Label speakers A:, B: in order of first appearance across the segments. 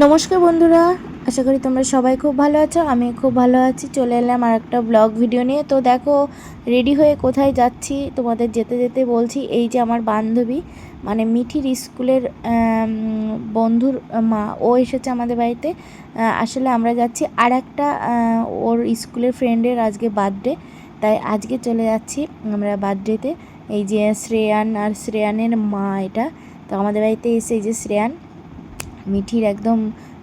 A: নমস্কার বন্ধুরা, আশা করি তোমরা সবাই খুব ভালো আছো। আমি খুব ভালো আছি। চলে এলাম আর একটা ব্লগ ভিডিও নিয়ে। তো দেখো, রেডি হয়ে কোথায় যাচ্ছি তোমাদের যেতে যেতে বলছি। এই যে আমার বান্ধবী, মানে মিঠির স্কুলের বন্ধুর মা, ও এসেছে আমাদের বাড়িতে। আসলে আমরা যাচ্ছি আর একটা ওর স্কুলের ফ্রেন্ডের আজকে বার্থডে, তাই আজকে চলে যাচ্ছি আমরা বার্থডেতে। এই যে শ্রেয়ান আর শ্রেয়ানের মা, এটা তো আমাদের বাড়িতে এসে, এই যে শ্রেয়ান মিঠির একদম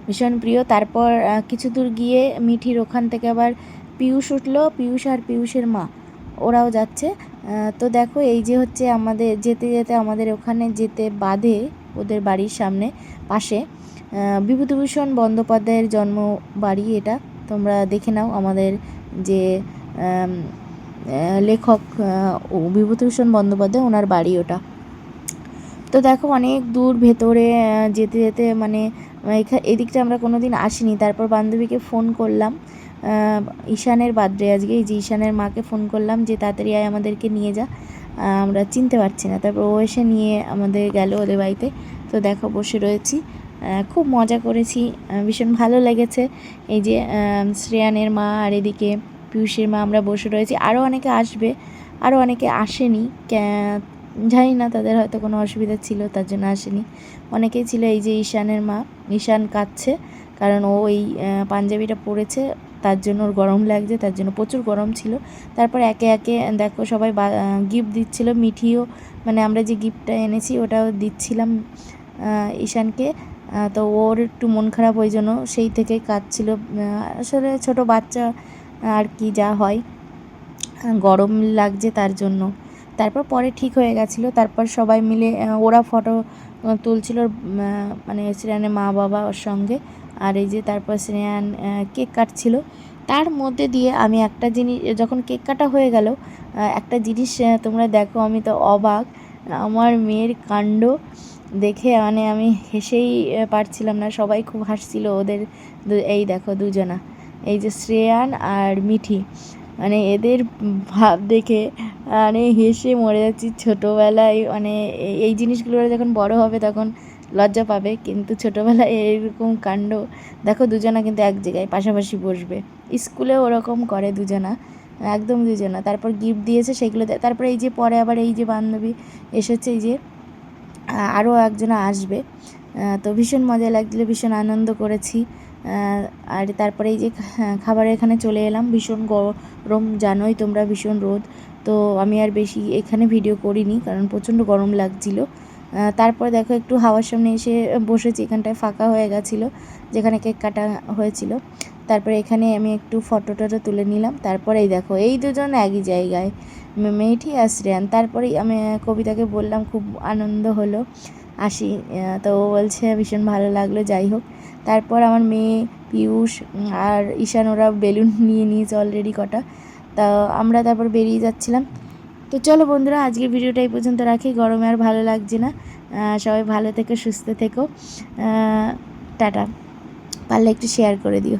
A: ভীষণ প্রিয়। তারপর কিছু দূর গিয়ে মিঠির ওখান থেকে আবার পিয়ুষ উঠলো, পিয়ুষ আর পিয়ুষের মা ওরাও যাচ্ছে। তো দেখো, এই যে হচ্ছে আমাদের যেতে যেতে আমাদের ওখানে যেতে বাদে, ওদের বাড়ির সামনে পাশে বিভূতিভূষণ বন্দ্যোপাধ্যায়ের জন্ম বাড়ি। এটা তোমরা দেখে নাও, আমাদের যে লেখক বিভূতিভূষণ বন্দ্যোপাধ্যায়, ওনার বাড়ি ওটা। তো দেখো, অনেক দূর ভেতরে যেতে যেতে মানে এদিকটা আমরা কোনো দিন আসিনি। তারপর বান্ধবীকে ফোন করলাম, ঈশানের বার্থডে আজকে, এই যে ঈশানের মাকে ফোন করলাম যে তাড়াতাড়ি আয়, আমাদেরকে নিয়ে যা, আমরা চিনতে পারছি না। তারপর ও এসে নিয়ে আমাদের গেল ওদের বাড়িতে। তো দেখো, বসে রয়েছি, খুব মজা করেছি, ভীষণ ভালো লেগেছে। এই যে শ্রেয়ানের মা আর এদিকে পিয়ুষের মা, আমরা বসে রয়েছি। আরও অনেকে আসবে, আরও অনেকে আসেনি, জানি না, তাদের হয়তো কোনো অসুবিধা ছিল তার জন্য আসেনি। অনেকেই ছিল। এই যে ঈশানের মা, ঈশান কাঁদছে, কারণ ও এই পাঞ্জাবিটা পরেছে, তার জন্য ওর গরম লাগছে, তার জন্য প্রচুর গরম ছিল। তারপর একে একে দেখো সবাই গিফট দিচ্ছিল। মিঠিও, মানে আমরা যে গিফটটা এনেছি ওটাও দিচ্ছিলাম ঈশানকে। তো ওর একটু মন খারাপ, ওই জন্য সেই থেকেই কাঁদছিল। আসলে ছোট বাচ্চা আর কি, যা হয়, গরম লাগছে তার জন্য। তারপর পরে ঠিক হয়ে গেছিলো। তারপর সবাই মিলে ওরা ফটো তুলছিল, মানে শ্রেয়ানের মা বাবা ওর সঙ্গে। আর এই যে তারপর শ্রেয়ান কেক কাটছিল। তার মধ্যে দিয়ে আমি একটা জিনিস, যখন কেক কাটা হয়ে গেল, একটা জিনিস তোমরা দেখো, আমি তো অবাক, আমার মেয়ের কাণ্ড দেখে, মানে আমি হেসেই পারছিলাম না। সবাই খুব হাসছিল ওদের। এই দেখো দুজনা, এই যে শ্রেয়ান আর মিঠি, মানে এদের ভাব দেখে মানে হেসে মরে যাচ্ছি। ছোটোবেলায় মানে এই জিনিসগুলো যখন বড় হবে তখন লজ্জা পাবে, কিন্তু ছোটোবেলায় এরকম কাণ্ড। দেখো, দুজনা কিন্তু এক জায়গায় পাশাপাশি বসবে। স্কুলেও ওরকম করে দুজনা, একদম দুজনা। তারপর গিফট দিয়েছে সেগুলো। তারপরে এই যে পরে আবার এই যে বান্ধবী এসেছে, এই যে আরও একজনা আসবে। তো ভীষণ মজা লাগছিলো, ভীষণ আনন্দ করেছি। আর তারপরে এই যে খাবারের এখানে চলে এলাম। ভীষণ গরম, জানোই তোমরা, ভীষণ রোদ। তো আমি আর বেশি এখানে ভিডিও করিনি, কারণ প্রচণ্ড গরম লাগছিলো। তারপর দেখো, একটু হাওয়ার সামনে এসে বসেছি, এখানটায় ফাঁকা হয়ে গেছিলো যেখানে কেক কাটা হয়েছিল। তারপরে এখানে আমি একটু ফটো টটো তুলে নিলাম। তারপরে এই দেখো, এই দুজন একই জায়গায়, মেয়েটি আর শ্রেয়ান। তারপরেই আমি কবিতাকে বললাম খুব আনন্দ হলো, আসি। তো ও বলছে ভীষণ ভালো লাগলো। যাই হোক, তারপর আমার মেয়ে, পিয়ুষ আর ঈশান, ওরা বেলুন নিয়ে নিয়েছে অলরেডি কটা। তা আমরা তারপর বেরিয়ে যাচ্ছিলাম। তো চলো বন্ধুরা, আজকের ভিডিওটা এই পর্যন্ত রাখি, গরমে আর ভালো লাগছে না। সবাই ভালো থেকো, সুস্থ থেকো, টাটা। পারলে একটু শেয়ার করে দিও।